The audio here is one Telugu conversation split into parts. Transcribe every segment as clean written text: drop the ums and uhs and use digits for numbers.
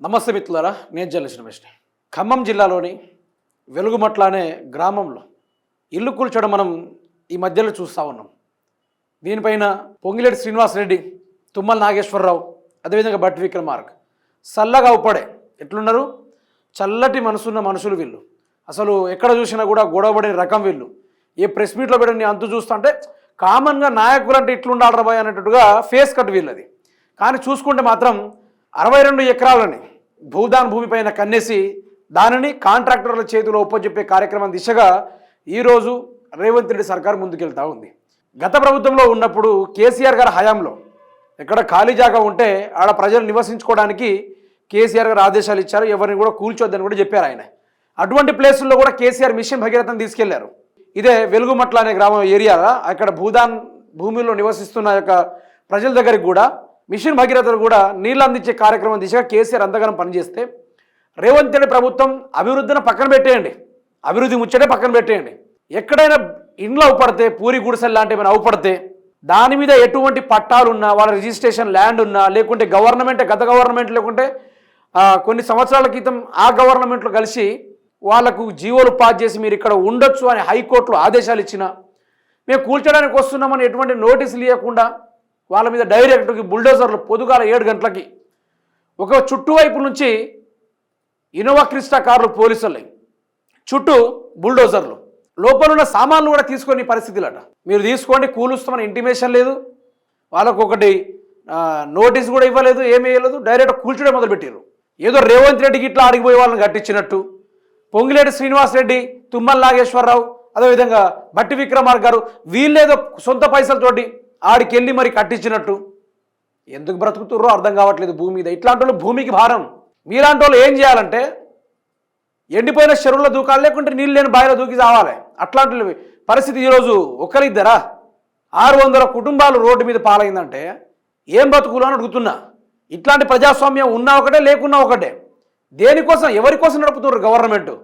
నమస్తే మిత్రులారా, నేను జర్నలిస్ట్ రమేష్ని. ఖమ్మం జిల్లాలోని వెలుగుమట్ల అనే గ్రామంలో ఇల్లు కూల్చడం మనం ఈ మధ్యలో చూస్తూ ఉన్నాం. దీనిపైన పొంగిలేటి శ్రీనివాసరెడ్డి, తుమ్మల నాగేశ్వరరావు, అదేవిధంగా భట్టి విక్రమార్క చల్లగా ఉప్పడే ఎట్లున్నారు, చల్లటి మనసున్న మనుషులు వీళ్ళు. అసలు ఎక్కడ చూసినా కూడా గొడవపడిన రకం వీళ్ళు. ఏ ప్రెస్ మీట్లో పెట్టిన అంతు చూస్తుంటే కామన్గా నాయకులు అంటే ఇట్లుండాలి రాబాయ్ అనేటట్టుగా ఫేస్ కట్ వీళ్ళది. కానీ చూసుకుంటే మాత్రం 62 ఎకరాలని భూదాన్ భూమిపైన కన్నేసి దానిని కాంట్రాక్టర్ల చేతిలో ఒప్పజెప్పే కార్యక్రమం దిశగా ఈరోజు రేవంత్ రెడ్డి సర్కార్ ముందుకెళ్తూ ఉంది. గత ప్రభుత్వంలో ఉన్నప్పుడు కేసీఆర్ గారి హయాంలో ఎక్కడ ఖాళీ జాగా ఉంటే ఆడ ప్రజలు నివసించుకోవడానికి కేసీఆర్ గారు ఆదేశాలు ఇచ్చారు, ఎవరిని కూడా కూల్చొద్దని కూడా చెప్పారు ఆయన. అటువంటి ప్లేసుల్లో కూడా కేసీఆర్ మిషన్ భగీరథను తీసుకెళ్లారు. ఇదే వెలుగుమట్ల అనే గ్రామం ఏరియా, అక్కడ భూదాన్ భూమిలో నివసిస్తున్న యొక్క ప్రజల దగ్గరికి కూడా మిషన్ భగీరథను కూడా నీళ్ళు అందించే కార్యక్రమం దిశగా కేసీఆర్ అంతగానం పనిచేస్తే రేవంత్ రెడ్డి ప్రభుత్వం అభివృద్ధిని పక్కన పెట్టేయండి, అభివృద్ధి ముచ్చటే పక్కన పెట్టేయండి, ఎక్కడైనా ఇండ్లు అవుపడితే పూరి గుడిసెలు లాంటివి ఏమైనా అవుపడితే దాని మీద ఎటువంటి పట్టాలు ఉన్నా, వాళ్ళ రిజిస్ట్రేషన్ ల్యాండ్ ఉన్నా, లేకుంటే గత గవర్నమెంట్ లేకుంటే కొన్ని సంవత్సరాల క్రితం ఆ గవర్నమెంట్లో కలిసి వాళ్లకు జీవోలు పాస్ చేసి మీరు ఇక్కడ ఉండొచ్చు అని హైకోర్టులో ఆదేశాలు ఇచ్చినా మేము కూల్చడానికి వస్తున్నామని ఎటువంటి నోటీసులు ఇవ్వకుండా వాళ్ళ మీద డైరెక్ట్కి బుల్డోజర్లు పొద్దుగాల 7 గంటలకి ఒక చుట్టువైపు నుంచి ఇన్నోవా క్రిస్టా కార్లు పోలీసులు చుట్టూ బుల్డోజర్లు లోపల ఉన్న సామాన్లు కూడా తీసుకొని పరిస్థితులట. మీరు తీసుకోండి కూలుస్తామని ఇంటిమేషన్ లేదు, వాళ్ళకు ఒకటి నోటీస్ కూడా ఇవ్వలేదు, ఏమీ ఇవ్వలేదు, డైరెక్ట్ కూల్చడే మొదలుపెట్టారు. ఏదో రేవంత్ రెడ్డికి ఇట్లా ఆడిపోయే వాళ్ళని కట్టించినట్టు పొంగిలేటి శ్రీనివాసరెడ్డి, తుమ్మల నాగేశ్వరరావు, అదేవిధంగా భట్టి విక్రమార్క గారు వీళ్ళేదో సొంత పైసలతోటి ఆడికెళ్ళి మరి కట్టించినట్టు ఎందుకు బ్రతుకుతుర్రో అర్థం కావట్లేదు భూమి మీద. ఇట్లాంటి వాళ్ళు భూమికి భారం. మీలాంటి వాళ్ళు ఏం చేయాలంటే ఎండిపోయిన చెరువుల దూకాలి, లేకుంటే నీళ్ళు లేని బావిలో దూకి చావాలి. అట్లాంటి పరిస్థితి ఈరోజు ఒకరిద్దరా 600 కుటుంబాలు రోడ్డు మీద పాలైందంటే ఏం బతుకులు అని అడుగుతున్నా. ఇట్లాంటి ప్రజాస్వామ్యం ఉన్నా ఒకటే లేకున్నా ఒకటే. దేనికోసం ఎవరి కోసం నడుపుతున్నారు గవర్నమెంట్?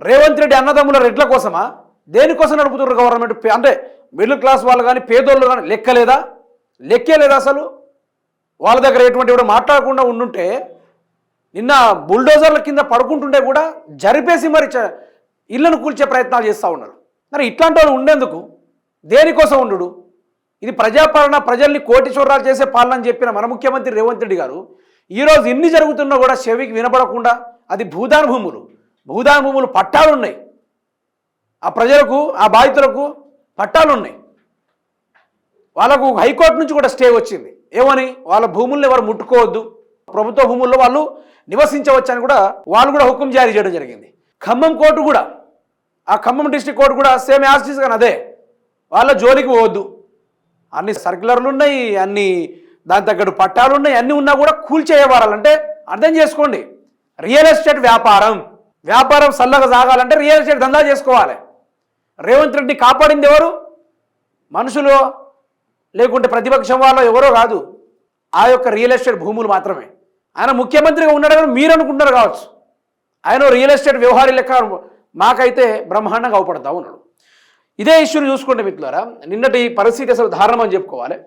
రేవంత్ రెడ్డి అన్నదమ్ముల రెడ్ల కోసమా? దేనికోసం నడుపుతున్నారు గవర్నమెంట్? అంటే మిడిల్ క్లాస్ వాళ్ళు కానీ పేదోళ్ళు కానీ లెక్కే లేదా అసలు? వాళ్ళ దగ్గర ఎటువంటి కూడా మాట్లాడకుండా ఉండుంటే నిన్న బుల్డోజర్ల కింద పడుకుంటుంటే కూడా జరిపేసి మరి ఇళ్లను కూల్చే ప్రయత్నాలు చేస్తూ ఉన్నారు. మరి ఇట్లాంటి వాళ్ళు ఉండేందుకు, దేనికోసం ఉండు? ఇది ప్రజాపాలన, ప్రజల్ని కోటీశ్వరాలు చేసే పాలన అని చెప్పిన మన ముఖ్యమంత్రి రేవంత్ రెడ్డి గారు ఈరోజు ఇన్ని జరుగుతున్నా కూడా చెవికి వినపడకుండా అది భూదాన్ భూములు పట్టాలు ఉన్నాయి, ఆ ప్రజలకు ఆ బాధితులకు పట్టాలు ఉన్నాయి. వాళ్ళకు హైకోర్టు నుంచి కూడా స్టే వచ్చింది. ఏమని? వాళ్ళ భూములను ఎవరు ముట్టుకోవద్దు, ప్రభుత్వ భూముల్లో వాళ్ళు నివసించవచ్చని కూడా వాళ్ళు కూడా హుకుం జారీ చేయడం జరిగింది. ఖమ్మం కోర్టు కూడా, ఆ ఖమ్మం డిస్ట్రిక్ట్ కోర్టు కూడా సేమ్ యాజిటీస్ కానీ అదే, వాళ్ళ జోలికి పోవద్దు. అన్ని సర్క్యులర్లు ఉన్నాయి, అన్ని దాని తగ్గట్టు పట్టాలు ఉన్నాయి, అన్నీ ఉన్నా కూడా కూల్చేయవారాలంటే అర్థం చేసుకోండి. రియల్ ఎస్టేట్ వ్యాపారం సల్లగా సాగాలంటే రియల్ ఎస్టేట్ దందా చేసుకోవాలి. రేవంత్ రెడ్డి కాపాడింది ఎవరు? మనుషులు లేకుంటే ప్రతిపక్షం వాళ్ళు ఎవరో కాదు, ఆ యొక్క రియల్ ఎస్టేట్ భూములు మాత్రమే. ఆయన ముఖ్యమంత్రిగా ఉన్నాడు కానీ మీరు అనుకుంటారు కావచ్చు ఆయన రియల్ ఎస్టేట్ వ్యవహారీ లెక్క మాకైతే బ్రహ్మాండంగా అవపడతా ఉన్నాడు. ఇదే ఇష్యూని చూసుకుంటే మిత్రులారా, నిన్నటి పరిస్థితి అసలు దారుణమని చెప్పుకోవాలి.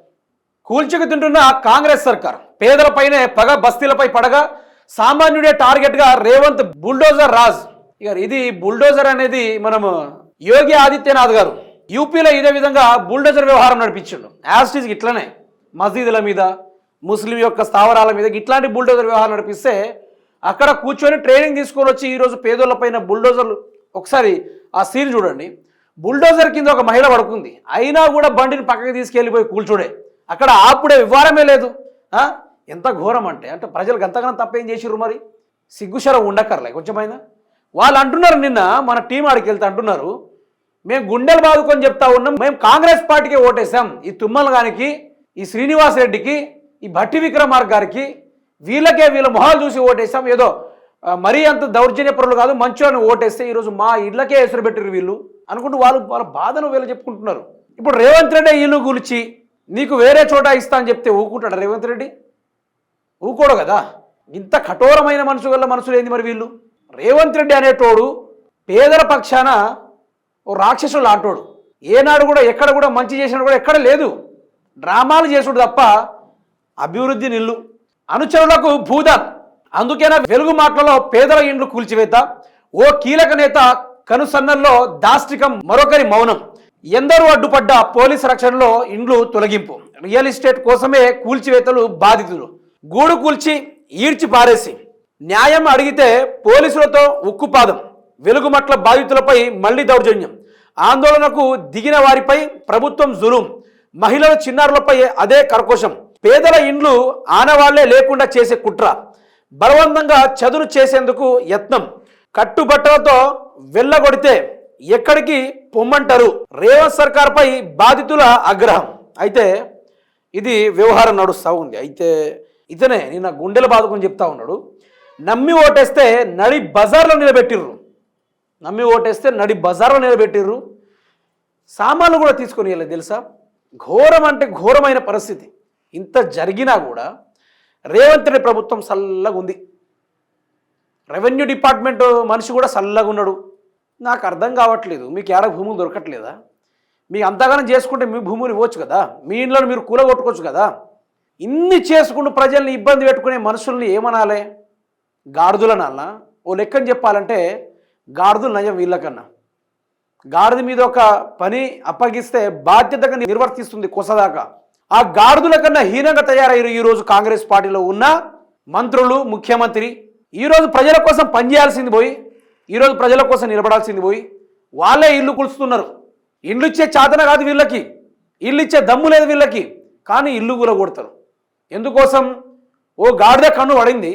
కూల్చుకు తింటున్న కాంగ్రెస్ సర్కార్ పేదలపైనే పగ, బస్తీలపై పడగా సామాన్యుడే టార్గెట్గా రేవంత్ బుల్డోజర్ రాజ్. ఇక ఇది బుల్డోజర్ అనేది మనము యోగి ఆదిత్యనాథ్ గారు యూపీలో ఇదే విధంగా బుల్డోజర్ వ్యవహారం నడిపించాడు. యాస్టీస్ ఇట్లనే మసీదుల మీద, ముస్లిం యొక్క స్థావరాల మీద ఇట్లాంటి బుల్డోజర్ వ్యవహారం నడిపిస్తే అక్కడ కూర్చొని ట్రైనింగ్ తీసుకొని వచ్చి ఈరోజు పేదోళ్ళపైన బుల్డోజర్లు. ఒకసారి ఆ సీన్ చూడండి. బుల్డోజర్ కింద ఒక మహిళ పడుకుంది, అయినా కూడా బండిని పక్కకి తీసుకెళ్ళిపోయి కూల్చోడే, అక్కడ ఆపుడే వివరమే లేదు. ఎంత ఘోరం అంటే ప్రజలకు అంతగానో తప్పేం చేసిర్రు మరి? సిగ్గుశరం ఉండక్కర్లే కొంచెమైనా. వాళ్ళు అంటున్నారు, నిన్న మన టీం ఆడికి వెళ్తే అంటున్నారు, మేము గుండెలు బాదుకొని చెప్తా ఉన్నాం, మేము కాంగ్రెస్ పార్టీకి ఓటేసాం, ఈ తుమ్మల గారికి, ఈ శ్రీనివాస్ రెడ్డికి, ఈ భట్టి విక్రమార్క గారికి, వీళ్ళ మొహాలు చూసి ఓటేసాం, ఏదో మరీ అంత దౌర్జన్యపరులు కాదు మంచోని ఓటేస్తే ఈరోజు మా ఇళ్ళకే ఎసురు పెట్టారు వీళ్ళు అనుకుంటూ వాళ్ళ బాధను వీళ్ళు చెప్పుకుంటున్నారు. ఇప్పుడు రేవంత్ రెడ్డి ఇల్లు గులిచి నీకు వేరే చోట ఇస్తా అని చెప్తే ఊకుంటాడు రేవంత్ రెడ్డి? ఊకోడు కదా. ఇంత కఠోరమైన మనుషులు ఏంది మరి వీళ్ళు? రేవంత్ రెడ్డి అనేటోడు పేదల పక్షాన ఓ రాక్షసుడు లాంటోడు. ఏనాడు కూడా ఎక్కడ కూడా మంచి చేసినాడు కూడా ఎక్కడ లేదు, డ్రామాలు చేసుడు తప్ప అభివృద్ధి నిల్లు. అనుచరులకు భూదాన్ అందుకేనా వెలుగు మాటలలో పేదల ఇండ్లు కూల్చివేత, ఓ కీలక నేత కనుసన్నల్లో దాష్టికం, మరొకరి మౌనం, ఎందరూ అడ్డుపడ్డ పోలీసు రక్షణలో ఇండ్లు తొలగింపు, రియల్ ఎస్టేట్ కోసమే కూల్చివేతలు, బాధితులు గూడు కూల్చి ఈడ్చి పారేసి న్యాయం అడిగితే పోలీసులతో ఉక్కుపాదం, వెలుగుమట్ల బాధితులపై మళ్లీ దౌర్జన్యం, ఆందోళనకు దిగిన వారిపై ప్రభుత్వం జులుం, మహిళల చిన్నారులపై అదే కర్కోశం, పేదల ఇండ్లు ఆనవాళ్లే లేకుండా చేసే కుట్ర, బలవంతంగా చదును చేసేందుకు యత్నం, కట్టుబట్టలతో వెళ్ళగొడితే ఎక్కడికి పొమ్మంటారు, రేవంత్ సర్కార్పై బాధితుల ఆగ్రహం. అయితే ఇది వ్యవహారం నడుస్తూ ఉంది. అయితే ఇతనే నిన్న గుండెల బాదుకొని చెప్తా ఉన్నాడు, నమ్మి ఓటేస్తే నడి బజార్లో నిలబెట్టిర్రు, నమ్మి ఓటేస్తే నడి బజార్లో నిలబెట్టిర్రు, సామాన్లు కూడా తీసుకొని వెళ్ళలేదు తెలుసా. ఘోరం అంటే ఘోరమైన పరిస్థితి. ఇంత జరిగినా కూడా రేవంత్ రెడ్డి ప్రభుత్వం చల్లగా ఉంది. రెవెన్యూ డిపార్ట్మెంట్ మనిషి కూడా చల్లగా ఉన్నాడు. నాకు అర్థం కావట్లేదు, మీకు ఏడ భూములు దొరకట్లేదా? మీకు అంతగానం చేసుకుంటే మీ భూములు ఇవ్వచ్చు కదా, మీ ఇంట్లో మీరు కూలగొట్టుకోవచ్చు కదా. ఇన్ని చేసుకుంటూ ప్రజల్ని ఇబ్బంది పెట్టుకునే మనుషుల్ని ఏమనాలి? గాడిదలనాలనా? ఓ లెక్కని చెప్పాలంటే గాడిదలు నయం వీళ్ళకన్నా. గాడిద మీద ఒక పని అప్పగిస్తే బాధ్యతగా నిర్వర్తిస్తుంది కొసదాకా. ఆ గాడిదల కన్నా హీనంగా తయారయ్యారు ఈరోజు కాంగ్రెస్ పార్టీలో ఉన్న మంత్రులు, ముఖ్యమంత్రి. ఈరోజు ప్రజల కోసం పనిచేయాల్సింది పోయి, ఈరోజు ప్రజల కోసం నిలబడాల్సింది పోయి వాళ్ళే ఇల్లు కూల్చుతున్నారు. ఇల్లు ఇచ్చే చాతన కాదు వీళ్ళకి, ఇల్లు ఇచ్చే దమ్ము లేదు వీళ్ళకి, కానీ ఇల్లు కూడా కొడతారు. ఎందుకోసం? ఓ గాడిద కన్ను పడింది,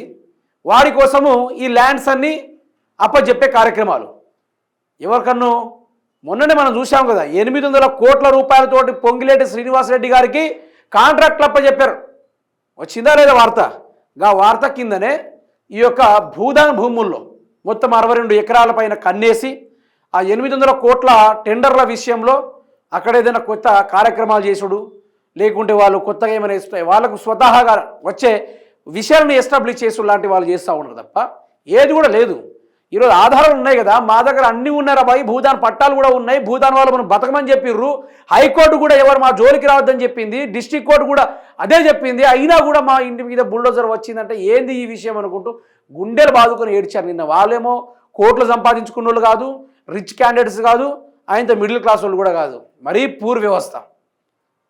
వాడి కోసము ఈ ల్యాండ్స్ అన్నీ అప్పచెప్పే కార్యక్రమాలు. ఎవరికన్ను? మొన్ననే మనం చూసాం కదా, 800 కోట్ల రూపాయలతోటి పొంగిలేటి శ్రీనివాసరెడ్డి గారికి కాంట్రాక్ట్లు అప్పచెప్పారు. వచ్చిందా లేదా వార్త? గా వార్త కిందనే ఈ యొక్క భూదాన భూముల్లో మొత్తం 62 ఎకరాల పైన కన్నేసి ఆ 800 కోట్ల టెండర్ల విషయంలో అక్కడ ఏదైనా కొత్త కార్యక్రమాలు చేసుడు, లేకుంటే వాళ్ళు కొత్తగా ఏమైనా వాళ్ళకు స్వతహాగా వచ్చే విషయాలను ఎస్టాబ్లిష్ చేసుడు లాంటి వాళ్ళు చేస్తూ ఉన్నారు తప్ప ఏది కూడా లేదు. ఈరోజు ఆధారాలు ఉన్నాయి కదా, మా దగ్గర అన్నీ ఉన్నారా బాయ్, భూదాన్ పట్టాలు కూడా ఉన్నాయి, భూదాన్ వాళ్ళు మనం బతకమని చెప్పిర్రు, హైకోర్టు కూడా ఎవరు మా జోలికి రావద్దని చెప్పింది, డిస్ట్రిక్ట్ కోర్టు కూడా అదే చెప్పింది, అయినా కూడా మా ఇంటి మీద బుల్డోజర్ వచ్చిందంటే ఏంది ఈ విషయం అనుకుంటూ గుండెలు బాదుకొని ఏడ్చారు. నిన్న వాళ్ళేమో కోట్లు సంపాదించుకున్న వాళ్ళు కాదు, రిచ్ క్యాండిడేట్స్ కాదు, ఆయనతో మిడిల్ క్లాస్ వాళ్ళు కూడా కాదు, మరీ పూర్ వ్యవస్థ.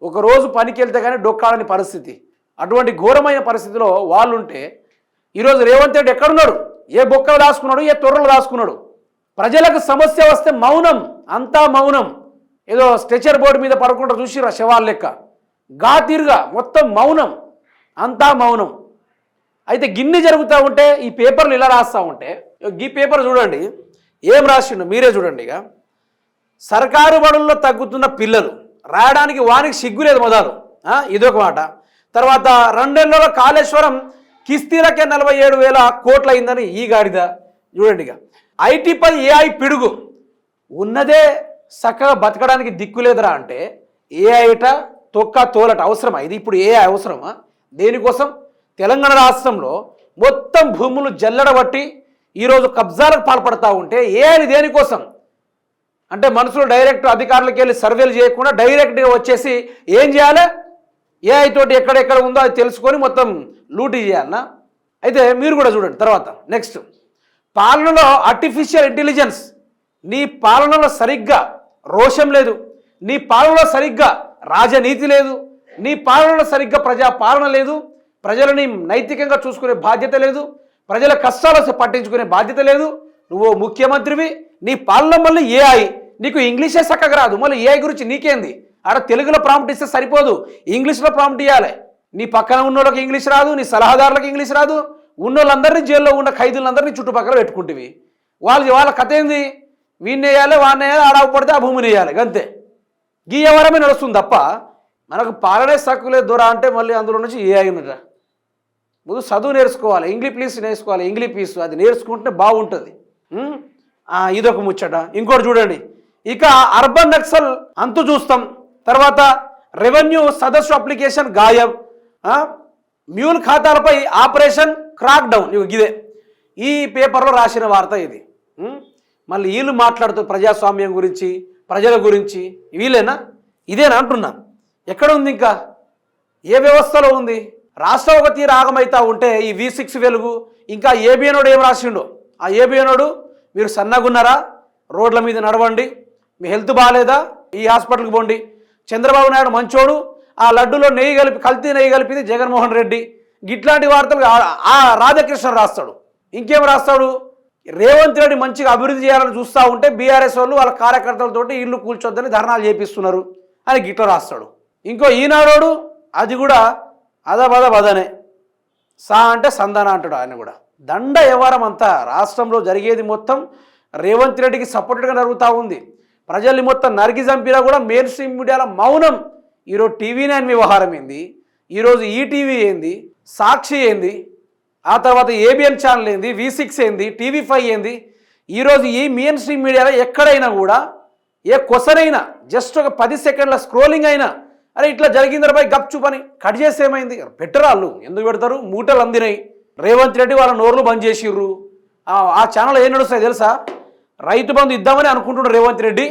ఒకరోజు పనికి వెళ్తే కానీ డొక్కాడని పరిస్థితి. అటువంటి ఘోరమైన పరిస్థితిలో వాళ్ళు ఉంటే ఈరోజు రేవంత్ రెడ్డి ఎక్కడున్నాడు? ఏ బొక్కలు దాచుకున్నాడు, ఏ తొర్రలు దాచుకున్నాడు? ప్రజలకు సమస్య వస్తే మౌనం, అంతా మౌనం. ఏదో స్ట్రెచర్ బోర్డు మీద పడుకుంటూ చూసిరా శవాల లెక్క, తీరుగా మొత్తం మౌనం, అంతా మౌనం. అయితే గిన్ని జరుగుతూ ఉంటే ఈ పేపర్లు ఇలా రాస్తూ ఉంటే, ఈ పేపర్ చూడండి ఏం రాసిండు, మీరే చూడండి. ఇక సర్కారు బడుల్లో తగ్గుతున్న పిల్లలు రాయడానికి వానికి సిగ్గులేదు మొదలు, ఇదొక మాట. తర్వాత 2 ఏళ్లలో కాళేశ్వరం కిస్తీలకే 47,000 కోట్లు అయిందని ఈ గాడిద చూడండి. ఇక ఐటీపై ఏఐ పిడుగు, ఉన్నదే చక్కగా బతకడానికి దిక్కులేదురా అంటే ఏఐట తొక్క తోలట అవసరమా? ఇది ఇప్పుడు ఏఐ అవసరమా? దేనికోసం? తెలంగాణ రాష్ట్రంలో మొత్తం భూములు జల్లడబట్టి ఈరోజు కబ్జాలకు పాల్పడతా ఉంటే ఏఐని దేనికోసం అంటే మనుషులు డైరెక్ట్ అధికారులకు వెళ్ళి సర్వేలు చేయకుండా డైరెక్ట్గా వచ్చేసి ఏం చేయాలి? ఏఐ తోటి ఎక్కడెక్కడ ఉందో అది తెలుసుకొని మొత్తం లూటీ చేయాలన్నా? అయితే మీరు కూడా చూడండి. తర్వాత నెక్స్ట్, పాలనలో ఆర్టిఫిషియల్ ఇంటెలిజెన్స్. నీ పాలనలో సరిగ్గా రోషం లేదు, నీ పాలనలో సరిగ్గా రాజనీతి లేదు, నీ పాలనలో సరిగ్గా ప్రజా పాలన లేదు, ప్రజలని నైతికంగా చూసుకునే బాధ్యత లేదు, ప్రజల కష్టాలు పట్టించుకునే బాధ్యత లేదు. నువ్వు ముఖ్యమంత్రివి, నీ పాలన మళ్ళీ ఏఐ, నీకు ఇంగ్లీషే చక్కగా రాదు, మళ్ళీ ఏఐ గురించి నీకేంది? ఆడ తెలుగులో ప్రాంప్ట్ ఇస్తే సరిపోదు, ఇంగ్లీష్లో ప్రాంప్ట్ ఇవ్వాలి. నీ పక్కన ఉన్న వాళ్ళకి ఇంగ్లీష్ రాదు, నీ సలహాదారులకు ఇంగ్లీష్ రాదు, ఉన్న వాళ్ళందరినీ జైల్లో ఉన్న ఖైదీలందరినీ చుట్టుపక్కల పెట్టుకుంటేవి. వాళ్ళ కథ ఏంది? వీడిని వేయాలి, వాడిని వేయాలి, ఆడపడితే ఆ భూమిని వేయాలి, అంతే. గీ ఎవరమే నడుస్తుంది తప్ప మనకు పాలనే సక్కులేదు దూరా అంటే మళ్ళీ అందులో నుంచి ఏఐ ఉన్నదా? ముందు చదువు నేర్చుకోవాలి, ఇంగ్లీష్ నేర్చుకోవాలి, ఇంగ్లీష్ అది నేర్చుకుంటే బాగుంటుంది. ఇదొక ముచ్చట. ఇంకోటి చూడండి, ఇక అర్బన్ నక్సల్ అంతు చూస్తాం. తర్వాత రెవెన్యూ సదస్సు అప్లికేషన్ గాయం, మ్యూల్ ఖాతాలపై ఆపరేషన్ క్రాక్ డౌన్. ఇదే ఈ పేపర్లో రాసిన వార్త ఇది. మళ్ళీ వీళ్ళు మాట్లాడుతూ ప్రజాస్వామ్యం గురించి, ప్రజల గురించి, వీళ్ళేనా? ఇదేనా అంటున్నా? ఎక్కడ ఉంది? ఇంకా ఏ వ్యవస్థలో ఉంది? రాష్ట్రం ఒక తీరు ఆగమైతా ఉంటే ఈ V6 వెలుగు, ఇంకా ఏబిఎనోడు ఏం రాసిండో, ఆ ఏబిఎనోడు మీరు సన్నగున్నారా, రోడ్ల మీద నడవండి, మీ హెల్త్ బాగాలేదా, ఈ హాస్పిటల్కి పోండి. చంద్రబాబు నాయుడు మంచోడు, ఆ లడ్డులో నెయ్యి కలిపి కల్తీ నెయ్యి కలిపింది జగన్మోహన్ రెడ్డి. ఇట్లాంటి వార్తలు ఆ రాధాకృష్ణ రాస్తాడు. ఇంకేం రాస్తాడు, రేవంత్ రెడ్డి మంచిగా అభివృద్ధి చేయాలని చూస్తూ ఉంటే బీఆర్ఎస్ వాళ్ళు వాళ్ళ కార్యకర్తలతోటి ఇల్లు కూల్చొద్దని ధర్నాలు చేపిస్తున్నారు అని గిట్ల రాస్తాడు. ఇంకో ఈనాడోడు అది కూడా బదనే సా అంటే సంధాన అంటాడు. ఆయన కూడా దండ వ్యవహారం అంతా రాష్ట్రంలో జరిగేది మొత్తం రేవంత్ రెడ్డికి సపోర్ట్గా జరుగుతూ ఉంది. ప్రజల్ని మొత్తం నరికి చంపినా కూడా మెయిన్ స్ట్రీమ్ మీడియాలో మౌనం. ఈరోజు టీవీ9 వ్యవహారం ఏంది, ఈరోజు ఈటీవీ ఏంది, సాక్షి ఏంది, ఆ తర్వాత ఏబిఎన్ ఛానల్ ఏంది, V6 ఏంది, TV5 ఏంది. ఈరోజు ఈ మెయిన్ స్ట్రీమ్ మీడియాలో ఎక్కడైనా కూడా ఏ క్వశ్చన్ అయినా జస్ట్ ఒక 10 సెకండ్ల స్క్రోలింగ్ అయినా అరే ఇట్లా జరిగింది రాబాయి గప్చు పని కట్ చేసి ఏమైంది పెట్టరాళ్ళు, ఎందుకు పెడతారు, మూటలు అందినాయి. రేవంత్ రెడ్డి వాళ్ళ నోర్లు బంద్ చేసిర్రు. ఆ ఛానల్ ఏం నడుస్తాయి తెలుసా, రైతు బంధు ఇద్దామని అనుకుంటున్నాడు రేవంత్ రెడ్డి,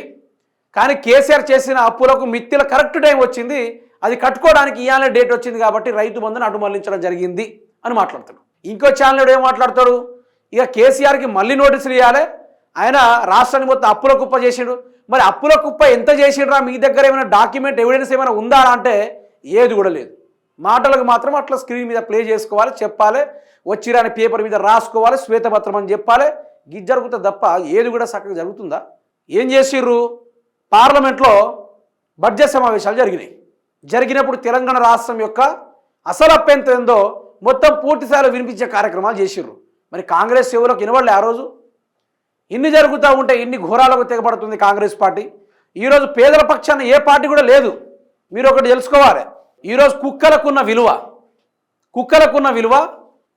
కానీ కేసీఆర్ చేసిన అప్పులకు మిత్తిల కరెక్ట్ టైం వచ్చింది, అది కట్టుకోవడానికి ఇవాళ డేట్ వచ్చింది కాబట్టి రైతు బంధుని అటు మళ్లించడం జరిగింది అని మాట్లాడతాడు. ఇంకో ఛానల్ ఏం మాట్లాడతాడు, ఇక కేసీఆర్కి మళ్ళీ నోటీసులు ఇవ్వాలి, ఆయన రాష్ట్రాన్ని మొత్తం అప్పుల కుప్ప చేసిండు. మరి అప్పుల కుప్ప ఎంత చేసిండ్రా, మీ దగ్గర ఏమైనా డాక్యుమెంట్ ఎవిడెన్స్ ఏమైనా ఉందా అంటే ఏది కూడా లేదు. మాటలకు మాత్రం అట్లా స్క్రీన్ మీద ప్లే చేసుకోవాలి, చెప్పాలి, వచ్చిరాని పేపర్ మీద రాసుకోవాలి, శ్వేతపత్రం అని చెప్పాలి, గిజ్ జరుగుతుంది తప్ప ఏది కూడా చక్కగా జరుగుతుందా. ఏం చేసిర్రు, పార్లమెంట్లో బడ్జెట్ సమావేశాలు జరిగినప్పుడు తెలంగాణ రాష్ట్రం యొక్క అసలు అప్పెంత ఏందో మొత్తం పూర్తిస్థాయిలో వినిపించే కార్యక్రమాలు చేసిర్రు. మరి కాంగ్రెస్ సేవలకు వినవాళ్ళే ఆ రోజు. ఇన్ని జరుగుతూ ఉంటే ఇన్ని ఘోరాలకు తెగబడుతుంది కాంగ్రెస్ పార్టీ. ఈరోజు పేదల పక్షాన ఏ పార్టీ కూడా లేదు. మీరు ఒకటి తెలుసుకోవాలి, ఈరోజు కుక్కలకున్న విలువ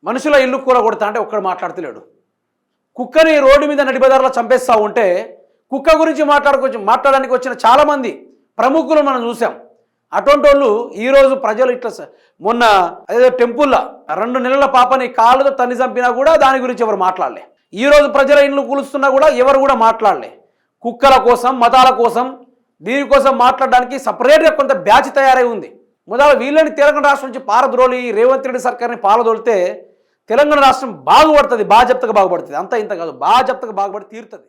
మనుషుల ఇల్లు కూలగొడతా అంటే ఒక్కడు మాట్లాడతలేడు. కుక్కని రోడ్డు మీద నడిబజార్లో చంపేస్తూ ఉంటే కుక్క గురించి మాట్లాడడానికి వచ్చిన చాలామంది ప్రముఖులు మనం చూసాం. అటువంటి వాళ్ళు ఈరోజు ప్రజలు ఇట్లా మొన్న అదేదో టెంపుల్లో 2 నెలల పాపని కాళ్ళతో తన్ని చంపినా కూడా దాని గురించి ఎవరు మాట్లాడలే. ఈరోజు ప్రజల ఇండ్లు కూలుస్తున్నా కూడా ఎవరు కూడా మాట్లాడలే. కుక్కల కోసం, మతాల కోసం, దీనికోసం మాట్లాడడానికి సపరేట్గా కొంత బ్యాచ్ తయారై ఉంది. మొదలు వీళ్ళని తెలంగాణ రాష్ట్రం నుంచి పారద్రోలి రేవంత్ రెడ్డి సర్కార్ని పాలదోలితే తెలంగాణ రాష్ట్రం బాగుపడుతుంది, బాజప్తగా బాగుపడుతుంది. అంతా ఇంత కాదు, బాజప్తగా బాగుపడి తీరుతుంది.